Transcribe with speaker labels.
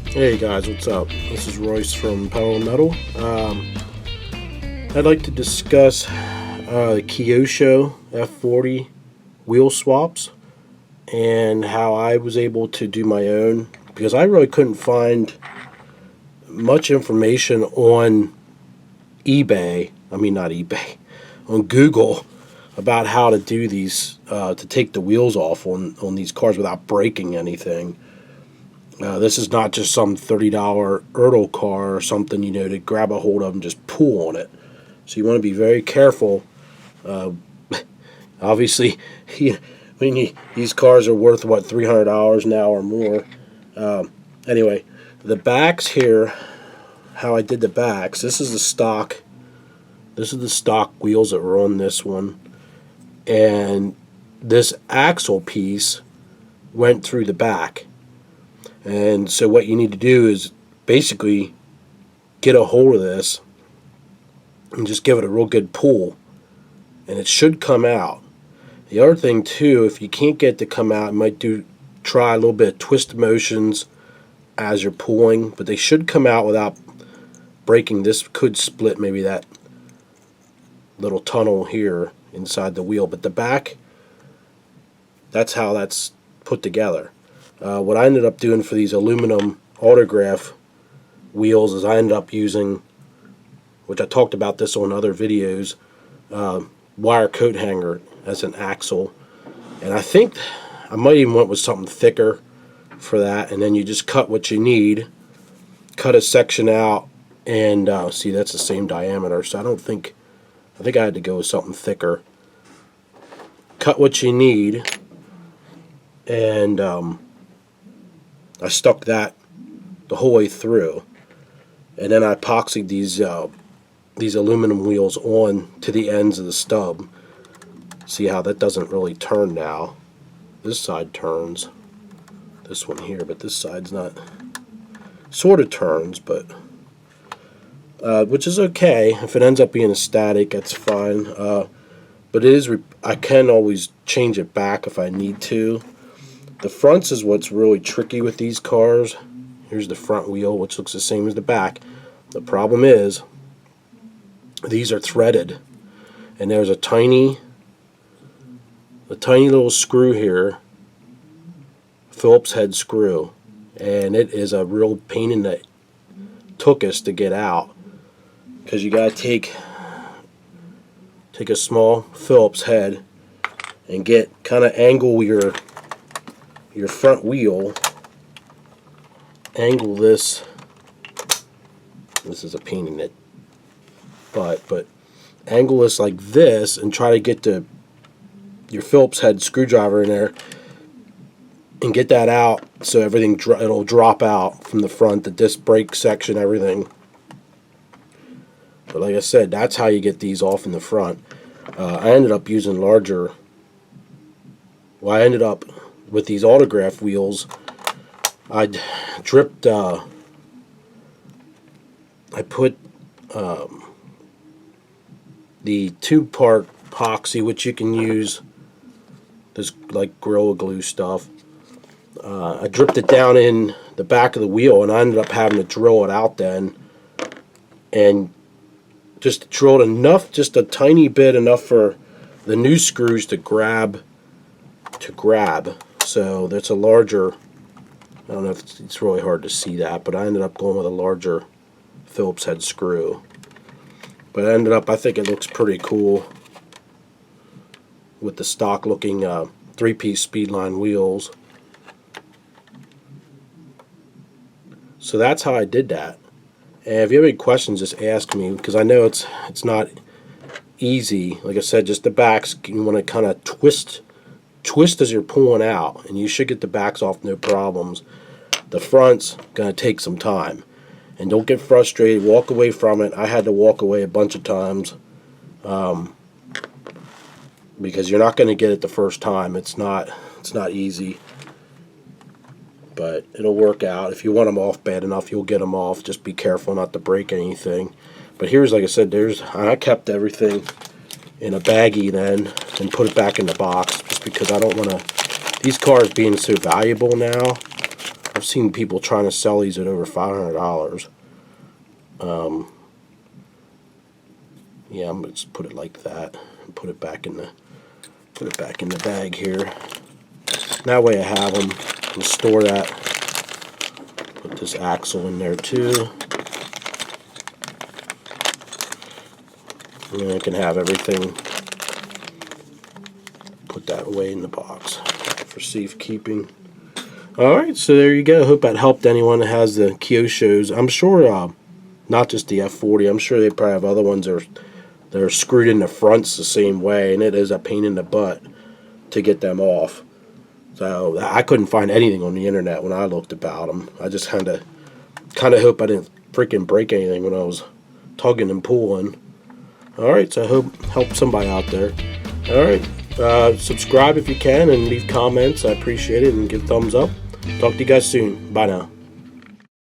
Speaker 1: Hey guys, what's up? This is Royce from Power Metal. I'd like to discuss the Kyosho F40 wheel swaps and how I was able to do my own, because I really couldn't find much information on eBay, not eBay, on Google about how to do these, to take the wheels off on these cars without breaking anything. This is not just some $30 Ertl car or something, to grab a hold of and just pull on it. So you want to be very careful. Obviously, these cars are worth, what, $300 now or more. Anyway, the backs here, how I did the backs, this is the stock wheels that were on this one. And this axle piece went through the back. And so what you need to do is basically get a hold of this and just give it a real good pull, and it should come out. The other thing too, if you can't get it to come out, you might try a little bit of twist motions as you're pulling, but they should come out without breaking. This could split maybe that little tunnel here inside the wheel, but the back, that's how that's put together. What I ended up doing for these aluminum autograph wheels is I ended up using, which I talked about this on other videos, wire coat hanger as an axle. And I think I might even went with something thicker for that. And then you just cut what you need, cut a section out, and see, that's the same diameter. So I think I had to go with something thicker. Cut what you need, and I stuck that the whole way through, and then I epoxied these aluminum wheels on to the ends of the stub. See how that doesn't really turn now. This side turns, this one here, but this side's not. Sort of turns, but which is okay. If it ends up being a static, that's fine. But it is. I can always change it back if I need to. The fronts is what's really tricky with these cars. Here's the front wheel, which looks the same as the back. The problem is these are threaded, and there's a tiny little screw here, Phillips head screw, and it is a real pain in the tuchus to get out, because you gotta take a small Phillips head and kind of angle your front wheel, angle this is a pain in the butt, but angle this like this and try to get your Phillips head screwdriver in there and get that out, so everything it'll drop out from the front, the disc brake section, everything. But like I said, that's how you get these off in the front. I ended up using larger. Well, I ended up with these autograph wheels. I dripped. I put the 2-part epoxy, which you can use this like Gorilla Glue stuff. I dripped it down in the back of the wheel, and I ended up having to drill it out then, and just drilled enough, just a tiny bit, enough for the new screws to grab. So that's a larger, I don't know if it's really hard to see that, but I ended up going with a larger Phillips head screw. But I think it looks pretty cool with the stock looking 3-piece Speedline wheels. So that's how I did that. And if you have any questions, just ask me, because I know it's not easy. Like I said, just the backs, you want to kind of twist as you're pulling out, and you should get the backs off no problems. The front's going to take some time. And don't get frustrated. Walk away from it. I had to walk away a bunch of times because you're not going to get it the first time. It's not easy. But it'll work out. If you want them off bad enough, you'll get them off. Just be careful not to break anything. But here's, like I said, I kept everything in a baggie then and put it back in the box, just because I don't want to these cars being so valuable now, I've seen people trying to sell these at over $500. Yeah, I'm gonna just put it like that and put it back in the bag here. That way I have them and store that. Put this axle in there too. And then I can have everything put that away in the box for safekeeping. Alright, so there you go. Hope that helped anyone that has the Kyoshos. I'm sure not just the F40, I'm sure they probably have other ones that are screwed in the fronts the same way, and it is a pain in the butt to get them off. So I couldn't find anything on the internet when I looked about them. I just kind of hope I didn't freaking break anything when I was tugging and pulling. Alright, so I hope help somebody out there. Alright, subscribe if you can and leave comments. I appreciate it, and give thumbs up. Talk to you guys soon. Bye now.